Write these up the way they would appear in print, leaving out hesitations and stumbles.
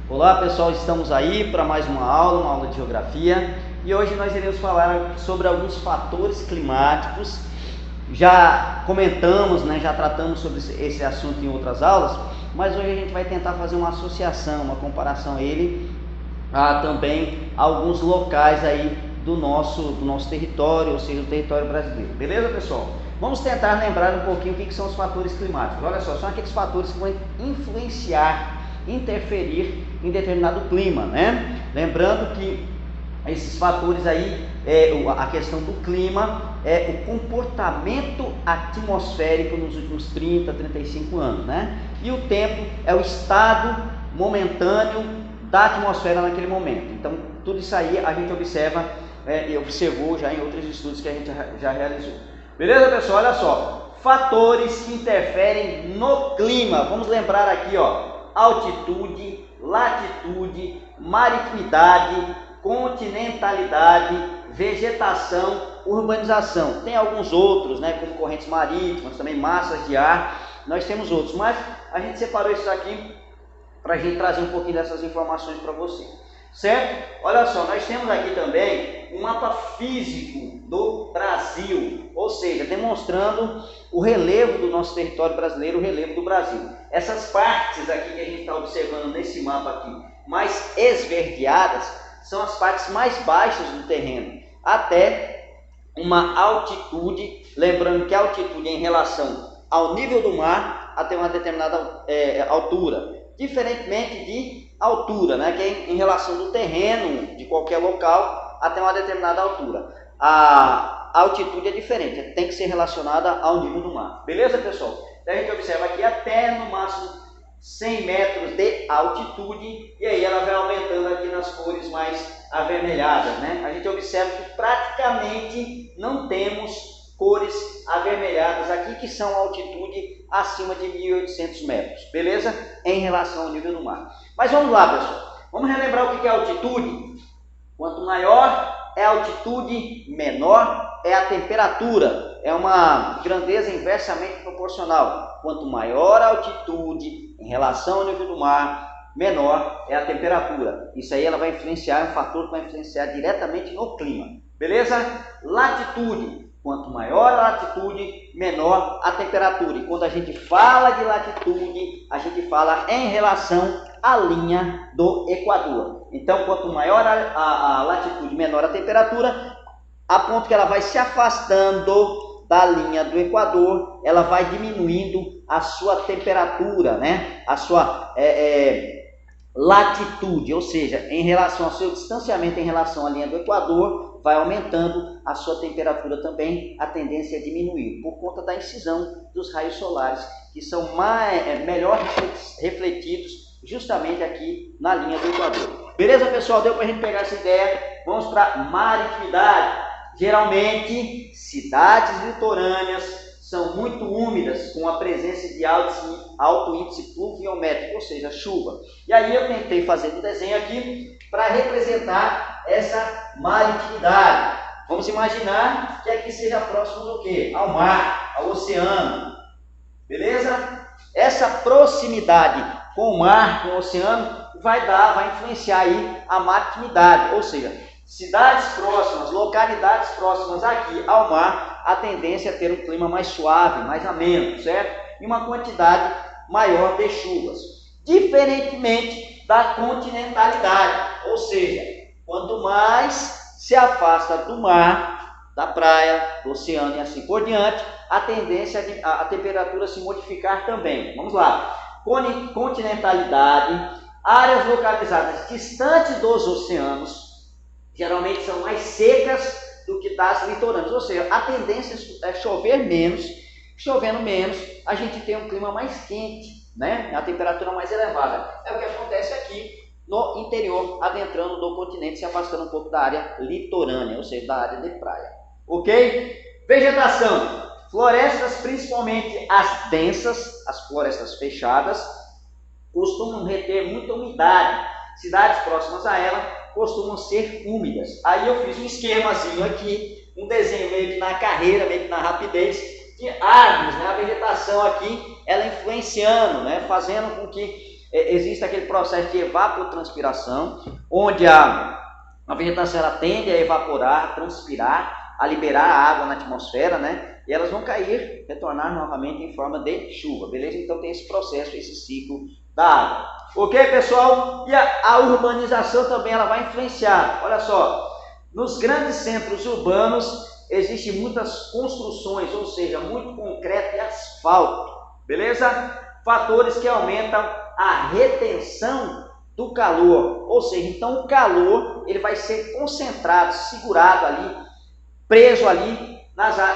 Olá pessoal, estamos aí para mais uma aula de geografia, e hoje nós iremos falar sobre alguns fatores climáticos. Já comentamos, já tratamos sobre esse assunto em outras aulas, mas hoje a gente vai tentar fazer uma associação, uma comparação a ele, a também alguns locais aí do nosso território, ou seja, do território brasileiro. Beleza, pessoal? Vamos tentar lembrar um pouquinho o que são os fatores climáticos. Olha só, são aqueles fatores que vão influenciar, interferir em determinado clima, né? Lembrando que esses fatores aí, a questão do clima é o comportamento atmosférico nos últimos 30, 35 anos, né? E o tempo é o estado momentâneo da atmosfera naquele momento. Então, tudo isso aí a gente observa e observou já em outros estudos que a gente já realizou. Beleza, pessoal? Olha só, fatores que interferem no clima. Vamos lembrar aqui, ó, altitude, latitude, maritimidade, continentalidade, vegetação, urbanização. Tem alguns outros, né, como correntes marítimas, também massas de ar. Nós temos outros, mas a gente separou isso aqui para a gente trazer um pouquinho dessas informações para você. Certo? Olha só, nós temos aqui também um mapa físico do Brasil, ou seja, demonstrando o relevo do nosso território brasileiro, o relevo do Brasil. Essas partes aqui que a gente está observando nesse mapa aqui, mais esverdeadas, são as partes mais baixas do terreno, até uma altitude, lembrando que a altitude é em relação ao nível do mar até uma determinada altura, diferentemente de altura, né, que é em relação do terreno de qualquer local até uma determinada altura. A altitude é diferente, tem que ser relacionada ao nível do mar. Beleza, pessoal? Então a gente observa aqui até no máximo 100 metros de altitude, e aí ela vai aumentando aqui nas cores mais avermelhadas, né? A gente observa que praticamente não temos cores avermelhadas aqui, que são a altitude acima de 1.800 metros, beleza? Em relação ao nível do mar. Mas vamos lá, pessoal. Vamos relembrar o que é altitude. Quanto maior é a altitude, menor é a temperatura. É uma grandeza inversamente proporcional. Quanto maior a altitude em relação ao nível do mar, menor é a temperatura. Isso aí ela vai influenciar, é um fator que vai influenciar diretamente no clima. Beleza? Latitude. Quanto maior a latitude, menor a temperatura. E quando a gente fala de latitude, a gente fala em relação à linha do Equador. Então, quanto maior a latitude, menor a temperatura, a ponto que ela vai se afastando da linha do Equador, ela vai diminuindo a sua temperatura, né? A sua latitude, ou seja, em relação ao seu distanciamento em relação à linha do Equador, vai aumentando a sua temperatura também, a tendência é diminuir, por conta da incisão dos raios solares, que são melhor refletidos justamente aqui na linha do Equador. Beleza, pessoal? Deu para a gente pegar essa ideia? Vamos para maritimidade. Geralmente, cidades litorâneas são muito úmidas, com a presença de alto índice pluviométrico, ou seja, chuva. E aí eu tentei fazer um desenho aqui para representar essa maritimidade. Vamos imaginar que aqui seja próximo do quê? Ao mar, ao oceano. Beleza? Essa proximidade com o mar, com o oceano, vai influenciar aí a maritimidade, ou seja, cidades próximas, localidades próximas aqui ao mar, a tendência é ter um clima mais suave, mais ameno, certo? E uma quantidade maior de chuvas. Diferentemente da continentalidade, ou seja, quanto mais se afasta do mar, da praia, do oceano e assim por diante, a tendência é a temperatura se modificar também. Vamos lá. Continentalidade, áreas localizadas distantes dos oceanos, geralmente são mais secas do que das litorâneas, ou seja, a tendência é chover menos. Chovendo menos, a gente tem um clima mais quente, né? A temperatura mais elevada. É o que acontece aqui no interior, adentrando do continente, se afastando um pouco da área litorânea, ou seja, da área de praia. Ok? Vegetação. Florestas, principalmente as densas, as florestas fechadas, costumam reter muita umidade. Cidades próximas a ela costumam ser úmidas. Aí eu fiz um esquemazinho aqui, um desenho meio que na carreira, meio que na rapidez, de árvores, né? A vegetação aqui, ela influenciando, né? Fazendo com que existe aquele processo de evapotranspiração, onde a vegetação ela tende a evaporar, a transpirar, a liberar a água na atmosfera, né? E elas vão cair, retornar novamente em forma de chuva, beleza? Então tem esse processo, esse ciclo da água. Ok, pessoal? E a urbanização também ela vai influenciar. Olha só, nos grandes centros urbanos existem muitas construções, ou seja, muito concreto e asfalto, beleza? Fatores que aumentam a retenção do calor, ou seja, então o calor ele vai ser concentrado, segurado ali, preso ali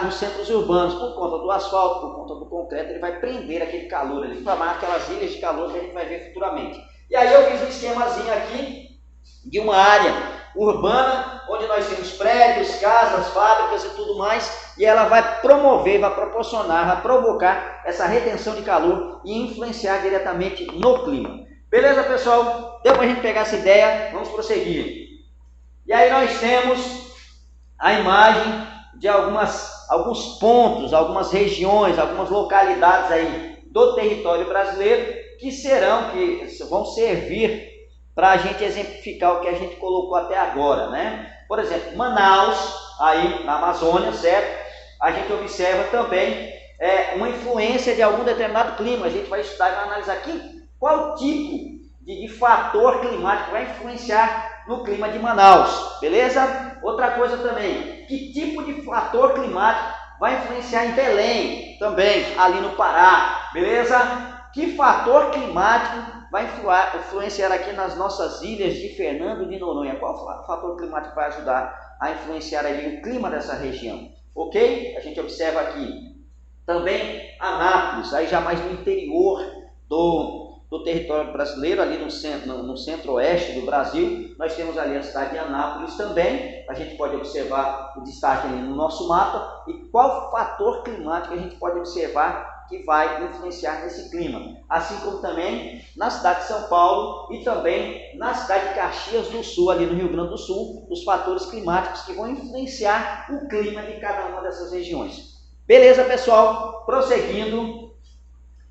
nos centros urbanos, por conta do asfalto, por conta do concreto, ele vai prender aquele calor ali, formar aquelas ilhas de calor que a gente vai ver futuramente. E aí eu fiz um esquemazinho aqui de uma área urbana, onde nós temos prédios, casas, fábricas e tudo mais, e ela vai promover, vai proporcionar, vai provocar essa retenção de calor e influenciar diretamente no clima. Beleza, pessoal? Deu para a gente pegar essa ideia? Vamos prosseguir. E aí nós temos a imagem de alguns pontos, algumas regiões, algumas localidades aí do território brasileiro que vão servir para a gente exemplificar o que a gente colocou até agora, né? Por exemplo, Manaus, aí na Amazônia, certo? A gente observa também uma influência de algum determinado clima. A gente vai estudar e vai analisar aqui qual tipo de fator climático vai influenciar no clima de Manaus, beleza? Outra coisa também, que tipo de fator climático vai influenciar em Belém, também, ali no Pará, beleza? Que fator climático vai influenciar aqui nas nossas ilhas de Fernando de Noronha? Qual fator climático vai ajudar a influenciar ali o clima dessa região? Ok? A gente observa aqui também Anápolis, aí já mais no interior do território brasileiro, ali no centro-oeste do Brasil, nós temos ali a cidade de Anápolis também. A gente pode observar o destaque ali no nosso mapa. E qual fator climático a gente pode observar que vai influenciar nesse clima? Assim como também na cidade de São Paulo e também na cidade de Caxias do Sul, ali no Rio Grande do Sul, os fatores climáticos que vão influenciar o clima de cada uma dessas regiões. Beleza, pessoal? Prosseguindo,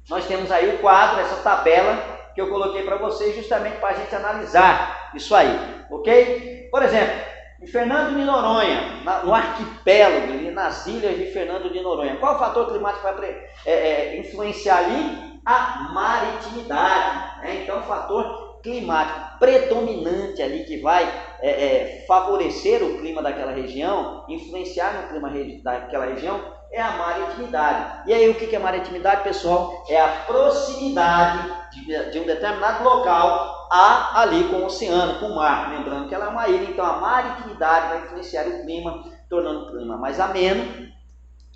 nós temos aí o quadro, essa tabela que eu coloquei para vocês justamente para a gente analisar isso aí, ok? Por exemplo, em Fernando de Noronha, no arquipélago, nas ilhas de Fernando de Noronha, qual fator climático vai influenciar ali? A maritimidade, né? Então, o fator climático predominante ali que vai favorecer o clima daquela região, influenciar no clima daquela região, é a maritimidade. E aí o que é maritimidade, pessoal? É a proximidade de um determinado local ali com o oceano, com o mar. Lembrando que ela é uma ilha, então a maritimidade vai influenciar o clima, tornando o clima mais ameno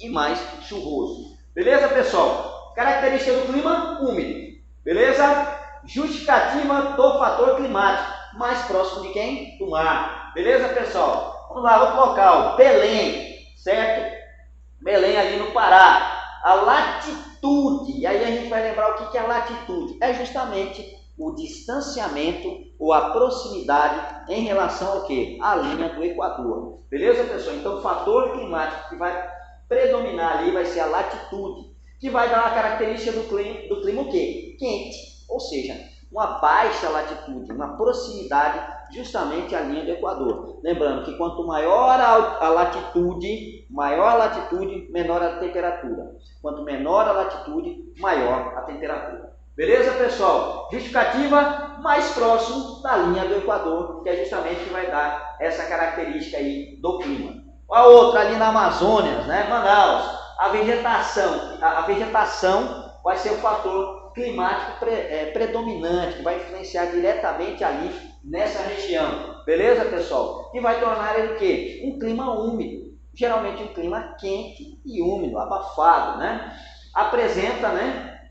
e mais chuvoso. Beleza, pessoal? Característica do clima úmido. Beleza? Justificativa do fator climático. Mais próximo de quem? Do mar. Beleza, pessoal? Vamos lá, outro local. Belém, certo? Belém ali no Pará. A latitude, e aí a gente vai lembrar o que é a latitude. É justamente o distanciamento ou a proximidade em relação ao quê? À linha do Equador. Beleza, pessoal? Então, o fator climático que vai predominar ali vai ser a latitude, que vai dar uma característica do clima o quê? Quente, ou seja, uma baixa latitude, uma proximidade justamente à linha do Equador. Lembrando que quanto maior a latitude, menor a temperatura. Quanto menor a latitude, maior a temperatura. Beleza, pessoal? Justificativa mais próximo da linha do Equador, que é justamente o que vai dar essa característica aí do clima. A outra ali na Amazônia, né? Manaus, a vegetação vai ser o fator climático predominante, que vai influenciar diretamente ali nessa região. Beleza, pessoal? E vai tornar ele o quê? Um clima úmido. Geralmente um clima quente e úmido, abafado, né? Apresenta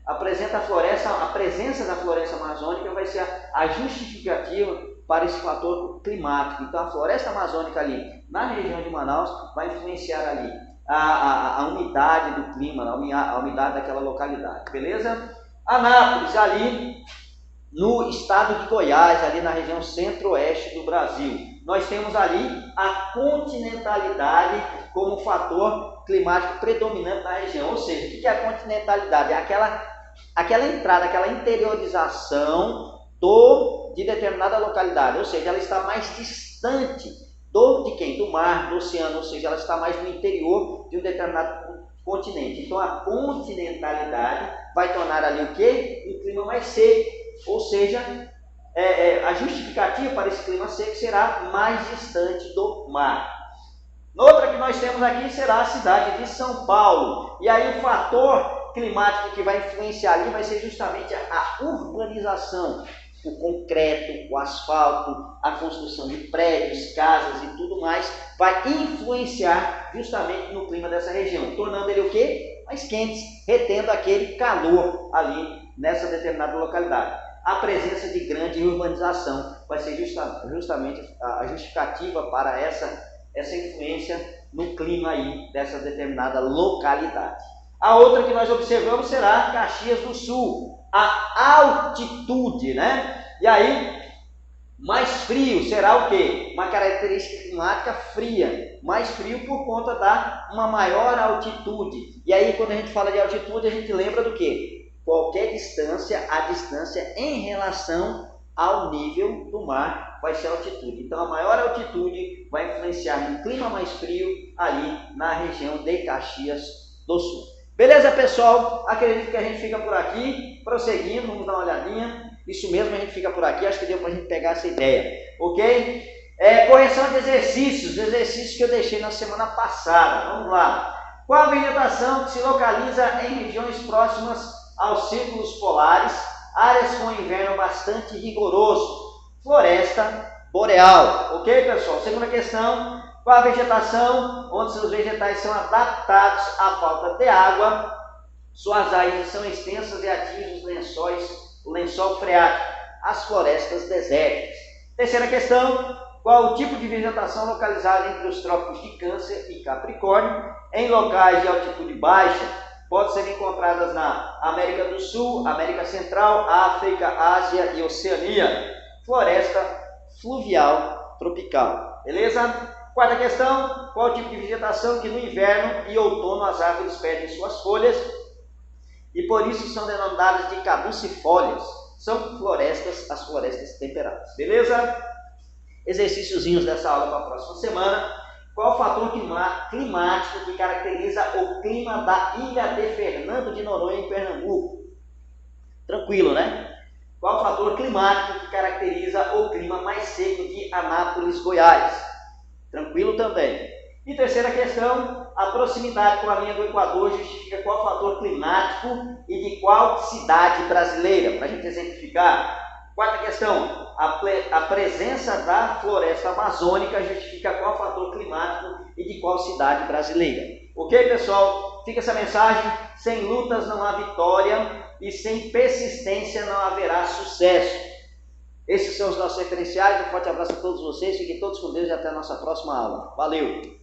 a presença da floresta amazônica vai ser a justificativa para esse fator climático. Então a floresta amazônica ali na região de Manaus vai influenciar ali a umidade do clima, a umidade daquela localidade, beleza? Anápolis, ali no estado de Goiás, ali na região centro-oeste do Brasil. Nós temos ali a continentalidade como fator climático predominante na região. Ou seja, o que é a continentalidade? É aquela aquela entrada, aquela interiorização de determinada localidade, ou seja, ela está mais distante de quem? Do mar, do oceano, ou seja, ela está mais no interior de um determinado continente. Então a continentalidade vai tornar ali o quê? Um clima mais seco, ou seja, a justificativa para esse clima seco será mais distante do mar. Outra que nós temos aqui será a cidade de São Paulo. E aí o fator climático que vai influenciar ali vai ser justamente a urbanização, o concreto, o asfalto, a construção de prédios, casas e tudo mais, vai influenciar justamente no clima dessa região, tornando ele o quê? Mais quente, retendo aquele calor ali nessa determinada localidade. A presença de grande urbanização vai ser justamente a justificativa para essa influência no clima aí dessa determinada localidade. A outra que nós observamos será Caxias do Sul, a altitude, né? E aí, mais frio será o quê? Uma característica climática fria, mais frio por conta da uma maior altitude. E aí, quando a gente fala de altitude, a gente lembra do quê? Qualquer distância, a distância em relação ao nível do mar vai ser a altitude. Então, a maior altitude vai influenciar no clima mais frio ali na região de Caxias do Sul. Beleza, pessoal? Acredito que a gente fica por aqui, prosseguindo, vamos dar uma olhadinha. Isso mesmo, a gente fica por aqui, acho que deu para a gente pegar essa ideia, ok? Correção de exercícios que eu deixei na semana passada. Vamos lá. Qual a vegetação que se localiza em regiões próximas aos círculos polares, áreas com inverno bastante rigoroso? Floresta boreal, ok, pessoal? Segunda questão. Qual a vegetação onde seus vegetais são adaptados à falta de água? Suas raízes são extensas e atingem o lençol freático, as florestas desérticas. Terceira questão. Qual o tipo de vegetação localizada entre os trópicos de Câncer e Capricórnio, em locais de altitude baixa? Pode ser encontradas na América do Sul, América Central, África, Ásia e Oceania. Floresta fluvial tropical. Beleza? Quarta questão, qual o tipo de vegetação que no inverno e outono as árvores perdem suas folhas e por isso são denominadas de caducifólias? São as florestas temperadas. Beleza? Exercíciozinhos dessa aula para a próxima semana. Qual o fator climático que caracteriza o clima da ilha de Fernando de Noronha, em Pernambuco? Tranquilo, né? Qual o fator climático que caracteriza o clima mais seco de Anápolis, Goiás? Tranquilo também. E terceira questão, a proximidade com a linha do Equador justifica qual fator climático e de qual cidade brasileira? Para a gente exemplificar. Quarta questão, a presença da floresta amazônica justifica qual fator climático e de qual cidade brasileira? Ok, pessoal? Fica essa mensagem. Sem lutas não há vitória e sem persistência não haverá sucesso. Esses são os nossos referenciais. Um forte abraço a todos vocês. Fiquem todos com Deus e até a nossa próxima aula. Valeu!